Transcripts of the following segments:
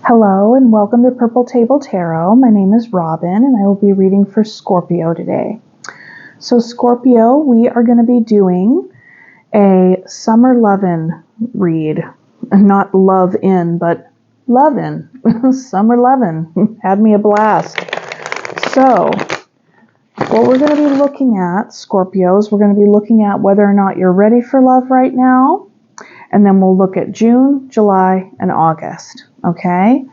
Hello and welcome to Purple Table Tarot. My name is Robin and I will be reading for Scorpio today. So Scorpio, we are going to be doing a summer lovin' read. Not love in, but lovin'. Summer lovin'. Had me a blast. So what we're going to be looking at, Scorpios, we're going to be looking at whether or not you're ready for love right now. And then we'll look at June, July, and August. Okay?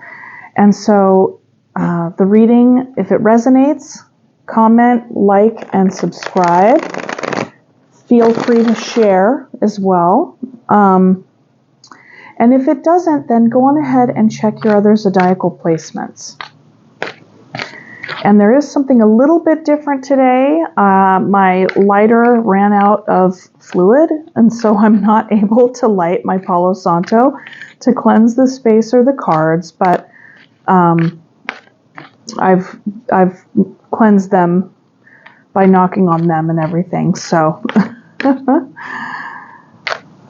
And so the reading, if it resonates, comment, like, and subscribe. Feel free to share as well. And if it doesn't, then go on ahead and check your other zodiacal placements. And there is something a little bit different today. My lighter ran out of fluid, and so I'm not able to light my Palo Santo to cleanse the space or the cards, but I've cleansed them by knocking on them and everything. So,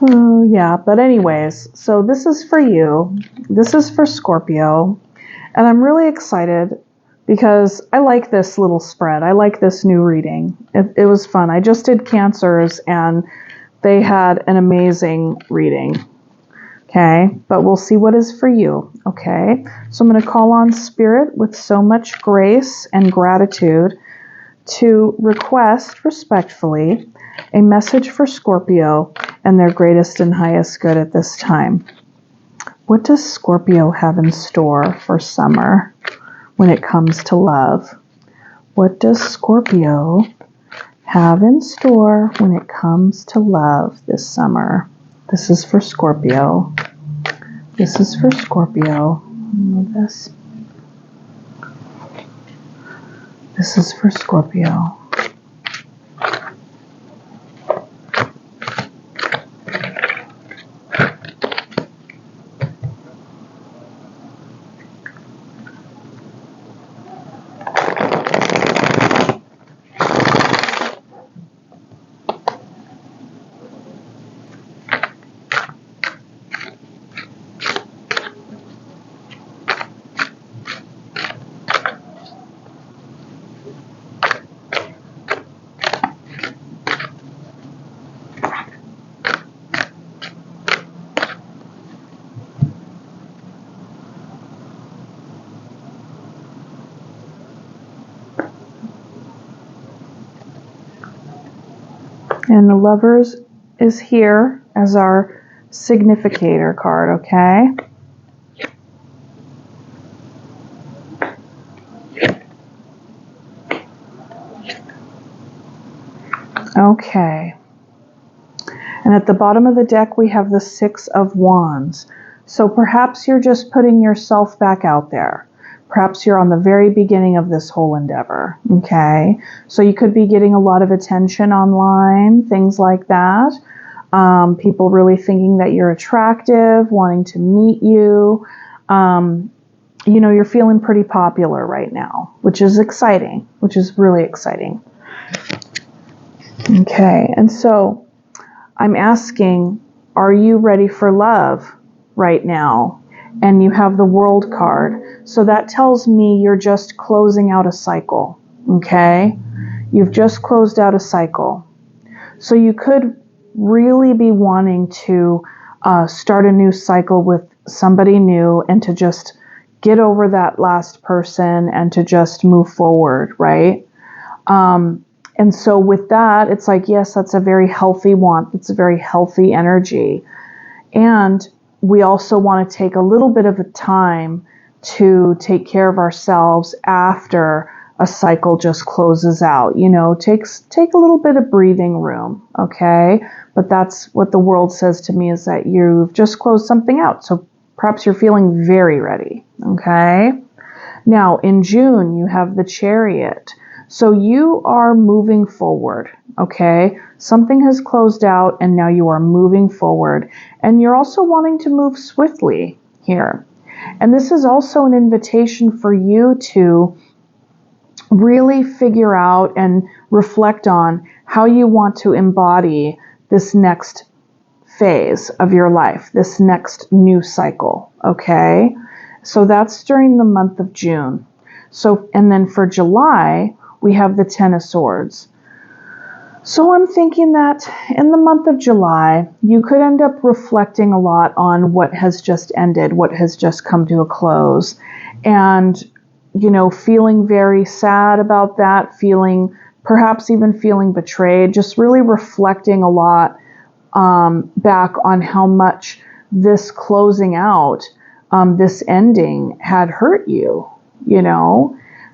oh yeah. But anyways, so this is for you. This is for Scorpio, and I'm really excited because I like this little spread. I like this new reading. It was fun. I just did Cancers, and they had an amazing reading. Okay, but we'll see what is for you. Okay, so I'm going to call on Spirit with so much grace and gratitude to request respectfully a message for Scorpio and their greatest and highest good at this time. What does Scorpio have in store for summer when it comes to love? What does Scorpio have in store when it comes to love this summer? This is for Scorpio. This is for Scorpio. Move this. This is for Scorpio. And the Lovers is here as our significator card, okay? Okay. And at the bottom of the deck, we have the Six of Wands. So perhaps you're just putting yourself back out there. Perhaps you're on the very beginning of this whole endeavor, okay? So you could be getting a lot of attention online, things like that. People really thinking that you're attractive, wanting to meet you. You're feeling pretty popular right now, which is exciting, which is really exciting. Okay, and so I'm asking, are you ready for love right now? And you have the World card. So that tells me you're just closing out a cycle, okay? You've just closed out a cycle. So you could really be wanting to start a new cycle with somebody new and to just get over that last person and to just move forward, right? And so with that, it's like, yes, that's a very healthy want. It's a very healthy energy. And we also want to take a little bit of a time to take care of ourselves after a cycle just closes out. Take a little bit of breathing room, okay? But that's what the World says to me, is that you've just closed something out. So perhaps you're feeling very ready, okay? Now, in June, you have the Chariot. So you are moving forward, okay? Something has closed out and now you are moving forward. And you're also wanting to move swiftly here. And this is also an invitation for you to really figure out and reflect on how you want to embody this next phase of your life, this next new cycle, okay? So that's during the month of June. So, and then for July, we have the Ten of Swords. So I'm thinking that in the month of July, you could end up reflecting a lot on what has just ended, what has just come to a close. And, feeling very sad about that, perhaps even feeling betrayed, just really reflecting a lot back on how much this closing out, this ending had hurt you,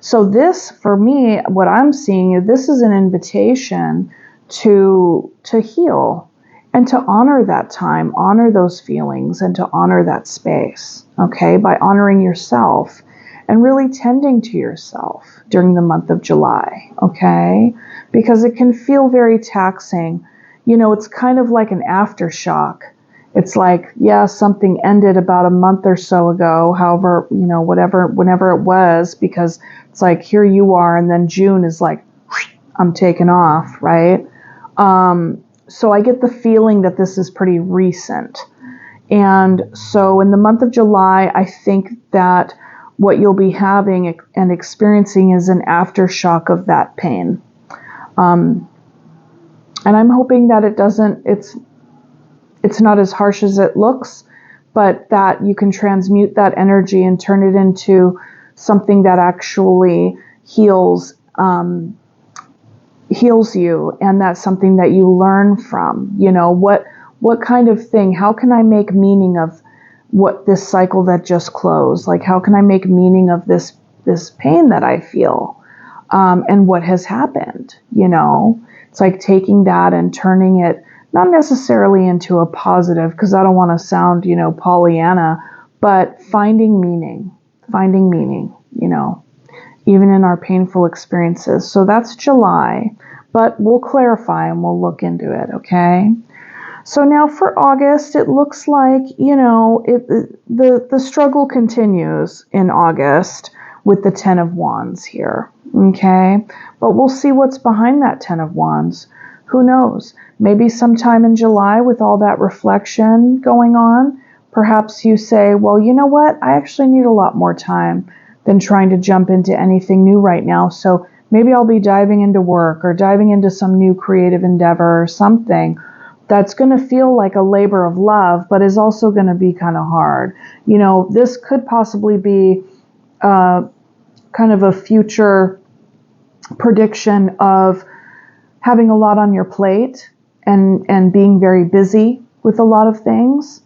So this, for me, what I'm seeing is this is an invitation to heal and to honor that time, honor those feelings, and to honor that space, okay, by honoring yourself and really tending to yourself during the month of July, okay, because it can feel very taxing. It's kind of like an aftershock. It's like, yeah, something ended about a month or so ago, however, whenever it was, because it's like, here you are, and then June is like, I'm taken off, right? So I get the feeling that this is pretty recent. And so in the month of July, I think that what you'll be having and experiencing is an aftershock of that pain. And I'm hoping that it's not as harsh as it looks, but that you can transmute that energy and turn it into something that actually heals you, and that's something that you learn from. What kind of thing, how can I make meaning of what this cycle that just closed? Like, how can I make meaning of this pain that I feel, and what has happened? It's like taking that and turning it not necessarily into a positive, because I don't want to sound, Pollyanna, but finding meaning, even in our painful experiences. So that's July, but we'll clarify and we'll look into it, okay? So now for August, it looks like, the struggle continues in August with the Ten of Wands here, okay? But we'll see what's behind that Ten of Wands. Who knows? Maybe sometime in July, with all that reflection going on, perhaps you say, well, you know what? I actually need a lot more time than trying to jump into anything new right now. So maybe I'll be diving into work or diving into some new creative endeavor or something that's going to feel like a labor of love, but is also going to be kind of hard. This could possibly be kind of a future prediction of having a lot on your plate and being very busy with a lot of things,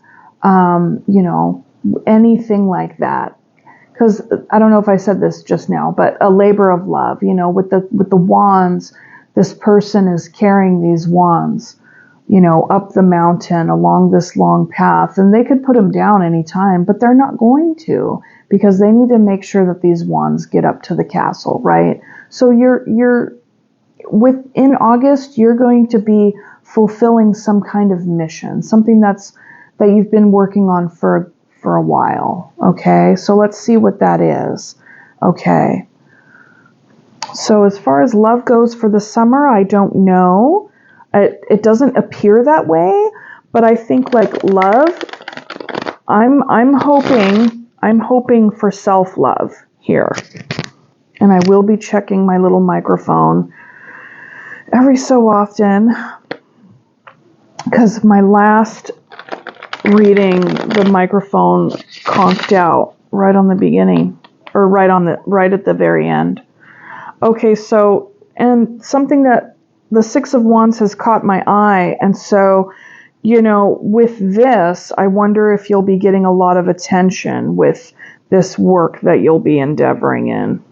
anything like that. Because I don't know if I said this just now, but a labor of love, with the wands, this person is carrying these wands, up the mountain along this long path, and they could put them down anytime, but they're not going to, because they need to make sure that these wands get up to the castle, right? So within August, you're going to be fulfilling some kind of mission, something that you've been working on for a while. Okay, so let's see what that is. Okay, so as far as love goes for the summer, I don't know. It doesn't appear that way, but I think like love, I'm hoping for self-love here. And I will be checking my little microphone every so often, because my last reading, the microphone conked out right on the beginning, or right at the very end. Okay, so, and something that the Six of Wands has caught my eye, and so, with this, I wonder if you'll be getting a lot of attention with this work that you'll be endeavoring in.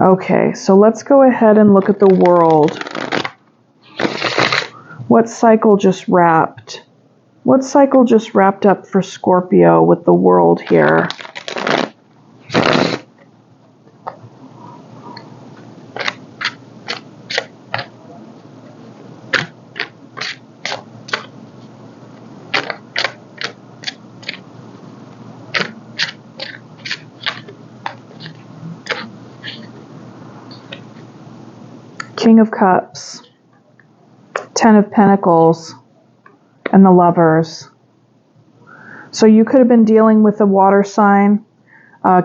Okay, so let's go ahead and look at the world. What cycle just wrapped? What cycle just wrapped up for Scorpio with the world here? King of Cups, Ten of Pentacles, and the Lovers. So you could have been dealing with a water sign,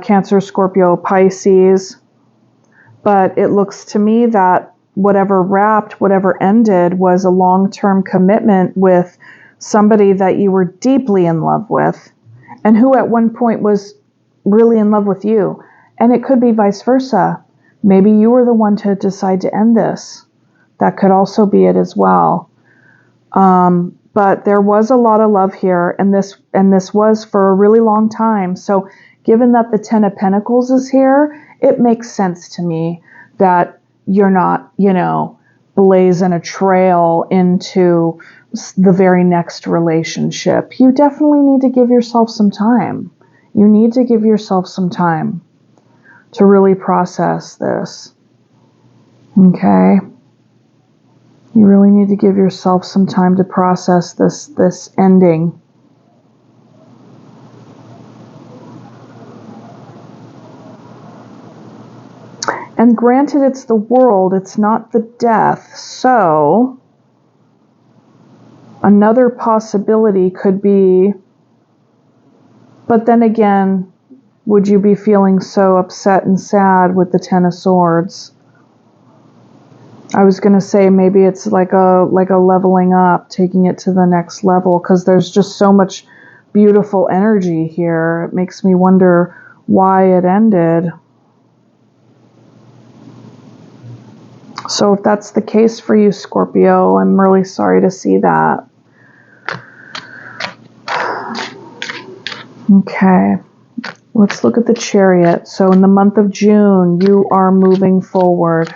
Cancer, Scorpio, Pisces. But it looks to me that whatever wrapped, whatever ended was a long-term commitment with somebody that you were deeply in love with and who at one point was really in love with you. And it could be vice versa. Maybe you were the one to decide to end this. That could also be it as well. But there was a lot of love here, and this was for a really long time. So given that the Ten of Pentacles is here, it makes sense to me that you're not, blazing a trail into the very next relationship. You definitely need to give yourself some time. You need to give yourself some time to really process this. Okay? You really need to give yourself some time to process this ending. And granted, it's the world, it's not the death. So, another possibility could be, but then again, would you be feeling so upset and sad with the Ten of Swords? I was going to say maybe it's like a leveling up, taking it to the next level, because there's just so much beautiful energy here. It makes me wonder why it ended. So if that's the case for you, Scorpio, I'm really sorry to see that. Okay, let's look at the Chariot. So in the month of June, you are moving forward.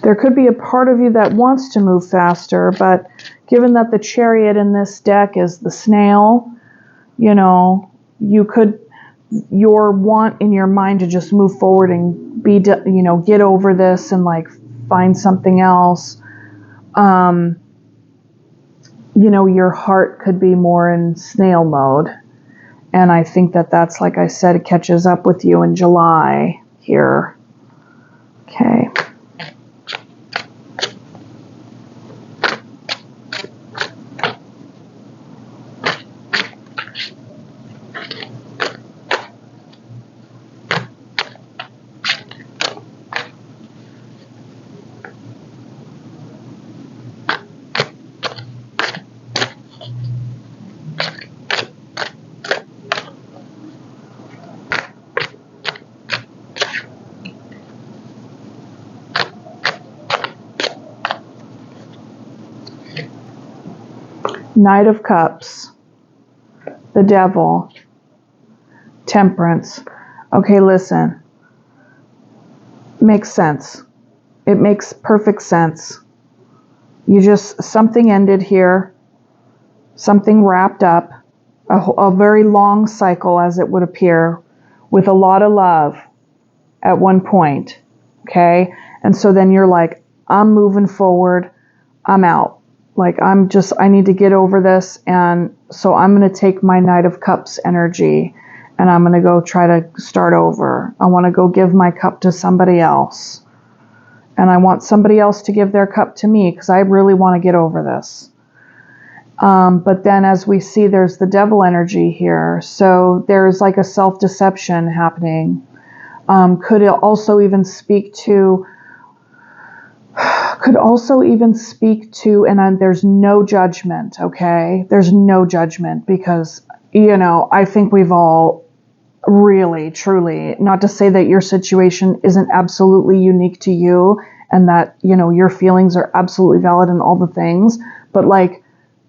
There could be a part of you that wants to move faster, but given that the Chariot in this deck is the snail, your want in your mind to just move forward and get over this and find something else. Your heart could be more in snail mode. And I think that's, like I said, it catches up with you in July here. Okay. Knight of Cups, the Devil, Temperance. Okay, listen. Makes sense. It makes perfect sense. Something ended here. Something wrapped up. A very long cycle, as it would appear, with a lot of love at one point. Okay? And so then you're like, I'm moving forward. I'm out. I need to get over this, and so I'm going to take my Knight of Cups energy, and I'm going to go try to start over. I want to go give my cup to somebody else, and I want somebody else to give their cup to me, because I really want to get over this. But then as we see, there's the Devil energy here, so there's like a self-deception happening. Could it also even speak to, and there's no judgment, okay? There's no judgment, because, I think we've all really, truly, not to say that your situation isn't absolutely unique to you and that, your feelings are absolutely valid and all the things, but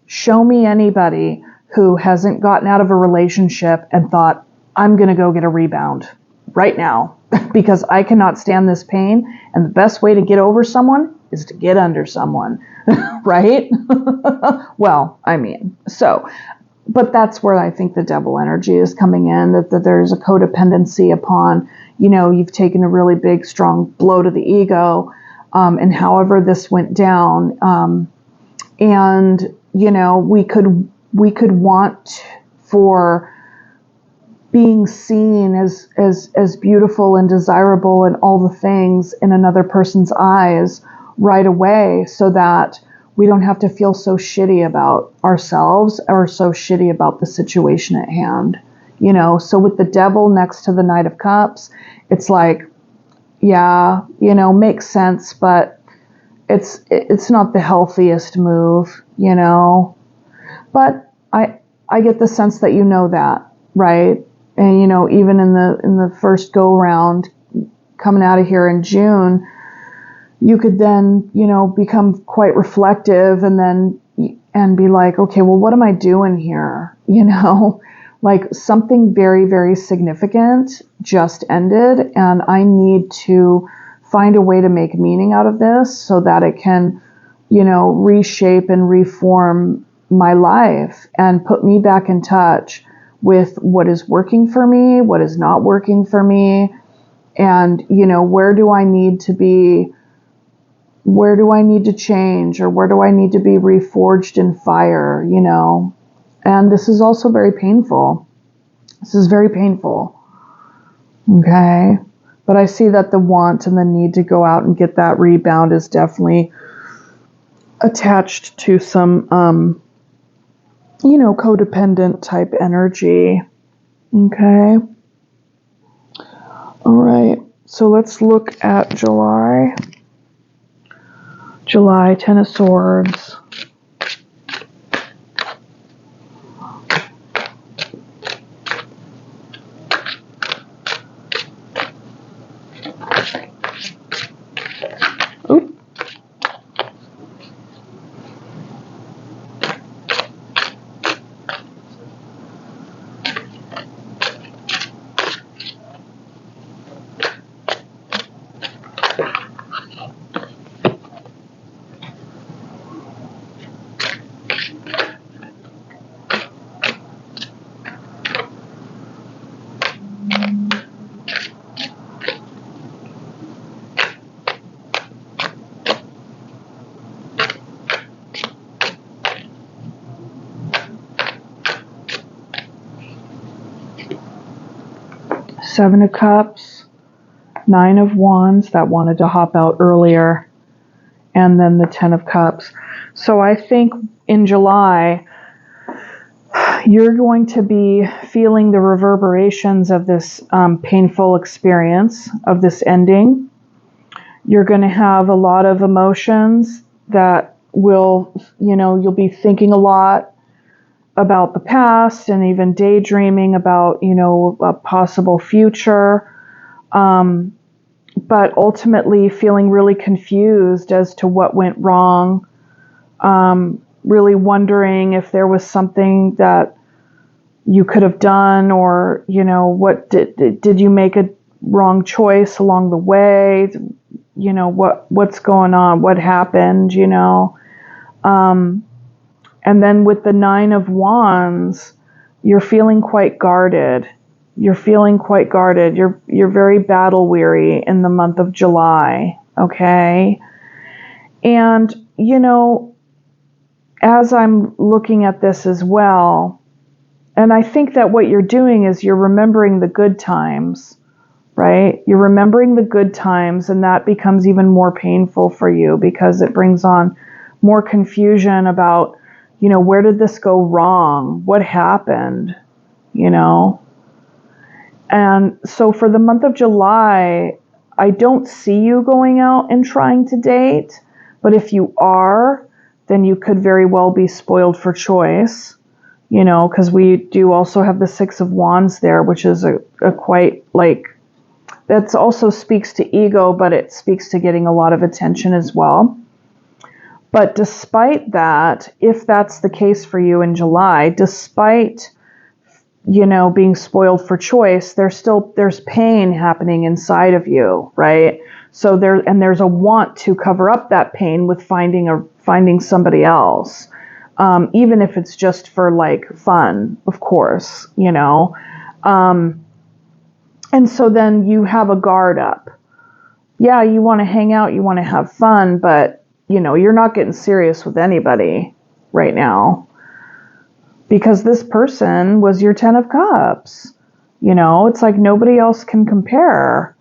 show me anybody who hasn't gotten out of a relationship and thought, I'm going to go get a rebound right now because I cannot stand this pain, and the best way to get over someone is to get under someone, right? Well, but that's where I think the Devil energy is coming in, that there's a codependency upon, you've taken a really big, strong blow to the ego, and however this went down, and, we could want for being seen as beautiful and desirable and all the things in another person's eyes right away, so that we don't have to feel so shitty about ourselves or so shitty about the situation at hand. You know, so with the Devil next to the Knight of Cups, it's like, yeah, you know, makes sense, but it's not the healthiest move, you know. But I get the sense that you know that, right? And you know, even in the first go round, coming out of here in June, you could then, you know, become quite reflective and be like, okay, well, what am I doing here? You know, like something very, very significant just ended, and I need to find a way to make meaning out of this so that it can, you know, reshape and reform my life and put me back in touch with what is working for me, what is not working for me, and, you know, where do I need to change, or where do I need to be reforged in fire, you know? And this is also very painful. This is very painful. Okay. But I see that the want and the need to go out and get that rebound is definitely attached to some, you know, codependent type energy. Okay. All right. So let's look at July. July, Ten of Swords. Oop. Seven of Cups, Nine of Wands, that wanted to hop out earlier, and then the Ten of Cups. So I think in July, you're going to be feeling the reverberations of this painful experience, of this ending. You're going to have a lot of emotions that will, you know, you'll be thinking a lot about the past and even daydreaming about, you know, a possible future. But ultimately feeling really confused as to what went wrong. Really wondering if there was something that you could have done, or, you know, what did you make a wrong choice along the way? You know, what's going on? What happened, you know? And then with the Nine of Wands, you're feeling quite guarded. You're feeling quite guarded. You're very battle weary in the month of July, okay? And, you know, as I'm looking at this as well, and I think that what you're doing is you're remembering the good times, right? You're remembering the good times, and that becomes even more painful for you because it brings on more confusion about, you know, where did this go wrong? What happened? You know? And so for the month of July, I don't see you going out and trying to date, but if you are, then you could very well be spoiled for choice, you know, because we do also have the Six of Wands there, which is a quite, like, that also speaks to ego, but it speaks to getting a lot of attention as well. But despite that, if that's the case for you in July, despite, you know, being spoiled for choice, there's pain happening inside of you, right? So there's a want to cover up that pain with finding somebody else, even if it's just for like fun, of course, you know. And so then you have a guard up. Yeah, you want to hang out, you want to have fun, but, you know, you're not getting serious with anybody right now because this person was your Ten of Cups. You know, it's like nobody else can compare.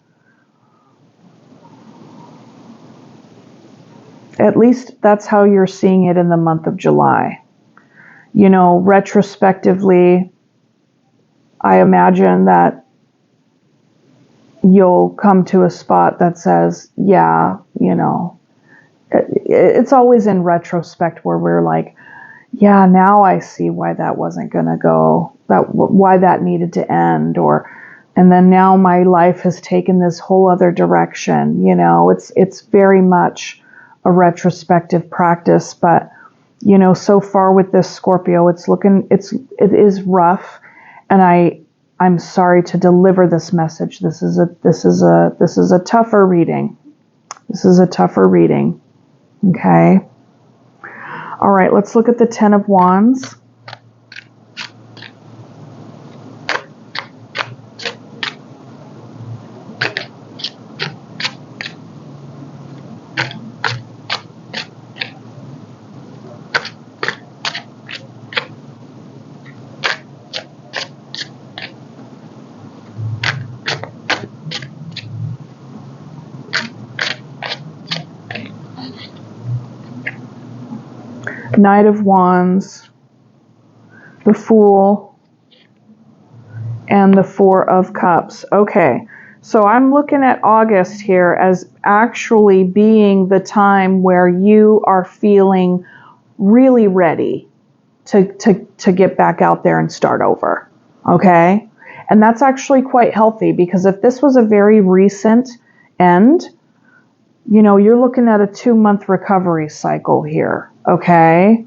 At least that's how you're seeing it in the month of July. You know, retrospectively, I imagine that you'll come to a spot that says, yeah, you know, it's always in retrospect where we're like, yeah, now I see why that wasn't going to go, why that needed to end, and then now my life has taken this whole other direction. You know, it's very much a retrospective practice, but you know, so far with this Scorpio, it is rough, and I'm sorry to deliver this message. This is a tougher reading. This is a tougher reading. Okay. All right, let's look at the Ten of Wands. Knight of Wands, the Fool, and the Four of Cups. Okay, so I'm looking at August here as actually being the time where you are feeling really ready to get back out there and start over. Okay, and that's actually quite healthy, because if this was a very recent end, you know, you're looking at a 2-month recovery cycle here. Okay.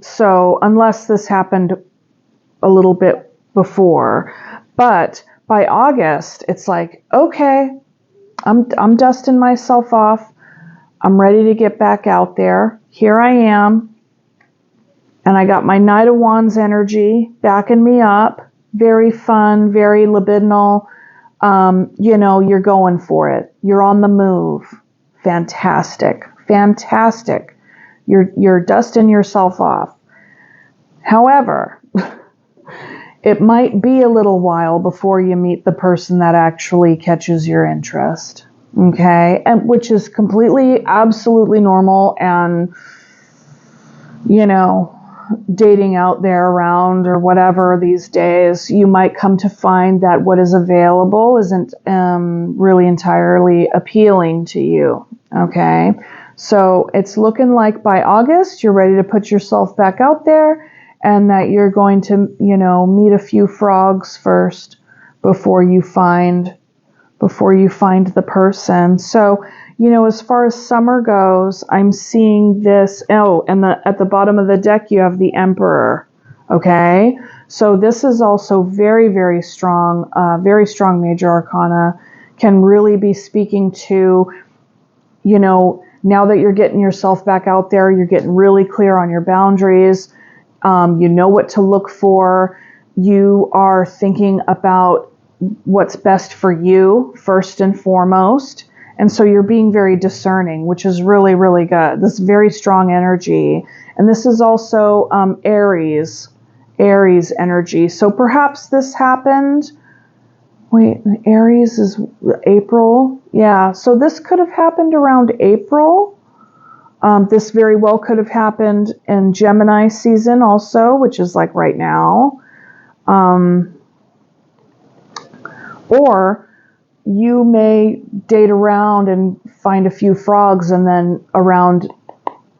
So unless this happened a little bit before, but by August, it's like, okay, I'm dusting myself off. I'm ready to get back out there. Here I am. And I got my Knight of Wands energy backing me up. Very fun, very libidinal. You know, you're going for it. You're on the move. Fantastic. Fantastic. You're dusting yourself off. However, it might be a little while before you meet the person that actually catches your interest. Okay? And which is completely, absolutely normal, and, you know, dating out there around or whatever these days, you might come to find that what is available isn't really entirely appealing to you. Okay? So it's looking like by August, you're ready to put yourself back out there, and that you're going to, you know, meet a few frogs first before you find the person. So, you know, as far as summer goes, I'm seeing this. Oh, and at the bottom of the deck, you have the Emperor. Okay. So this is also very, very strong major arcana, can really be speaking to, you know, now that you're getting yourself back out there, you're getting really clear on your boundaries. You know what to look for. You are thinking about what's best for you first and foremost. And so you're being very discerning, which is really, really good. This very strong energy. And this is also Aries energy. So perhaps this happened. Wait, Aries is April. Yeah, so this could have happened around April. This very well could have happened in Gemini season also, which is like right now. Or you may date around and find a few frogs, and then around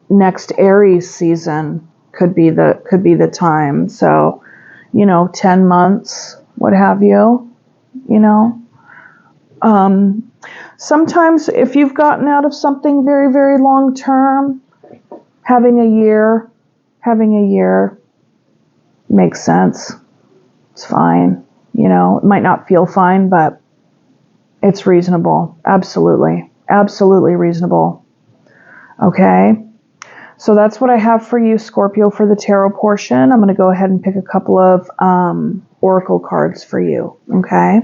next Aries season could be the time. So, you know, 10 months, what have you, you know. Sometimes if you've gotten out of something very, very long term, having a year makes sense. It's fine. You know, it might not feel fine, but it's reasonable. Absolutely. Absolutely reasonable. Okay. So that's what I have for you, Scorpio, for the tarot portion. I'm going to go ahead and pick a couple of oracle cards for you. Okay.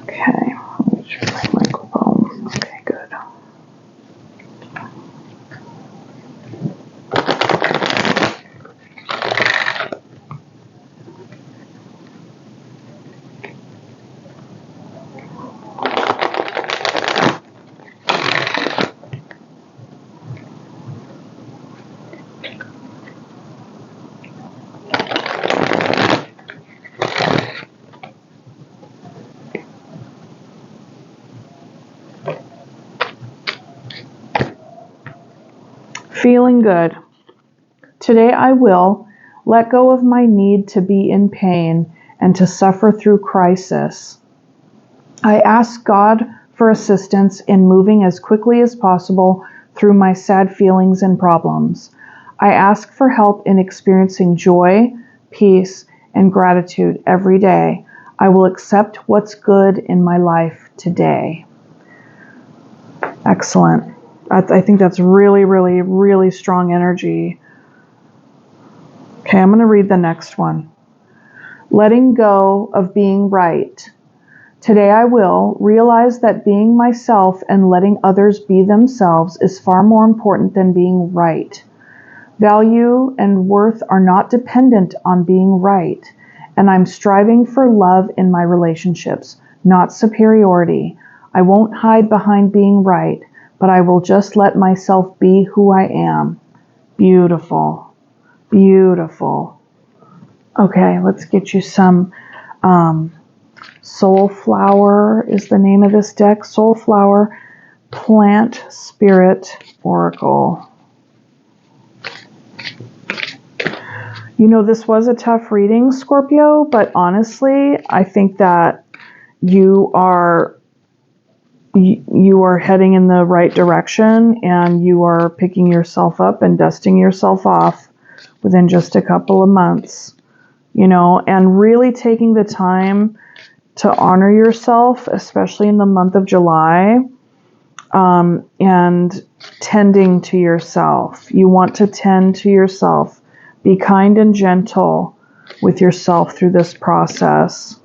Okay. Let me check my microphone. Okay, good. Feeling good. Today I will let go of my need to be in pain and to suffer through crisis. I ask God for assistance in moving as quickly as possible through my sad feelings and problems. I ask for help in experiencing joy, peace, and gratitude every day. I will accept what's good in my life today. Excellent. I think that's really, really, really strong energy. Okay, I'm going to read the next one. Letting go of being right. Today I will realize that being myself and letting others be themselves is far more important than being right. Value and worth are not dependent on being right, and I'm striving for love in my relationships, not superiority. I won't hide behind being right, but I will just let myself be who I am. Beautiful. Beautiful. Okay, let's get you some Soulflower is the name of this deck. Soulflower Plant Spirit Oracle. You know, this was a tough reading, Scorpio, but honestly, I think that you are heading in the right direction, and you are picking yourself up and dusting yourself off within just a couple of months, you know, and really taking the time to honor yourself, especially in the month of July, and tending to yourself. You want to tend to yourself. Be kind and gentle with yourself through this process.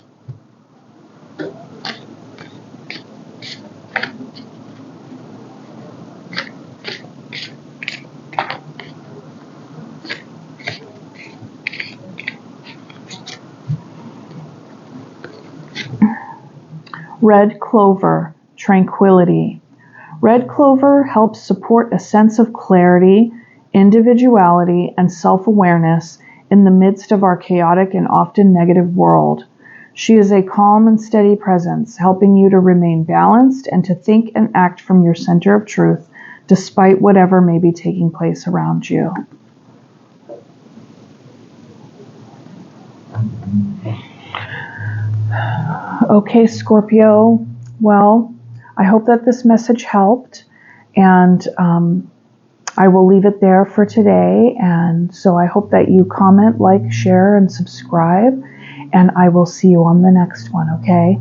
Red clover, tranquility. Red clover helps support a sense of clarity, individuality, and self-awareness in the midst of our chaotic and often negative world. She is a calm and steady presence, helping you to remain balanced and to think and act from your center of truth, despite whatever may be taking place around you. Okay, Scorpio. Well, I hope that this message helped, and I will leave it there for today. And so I hope that you comment, like, share, and subscribe, and I will see you on the next one, okay?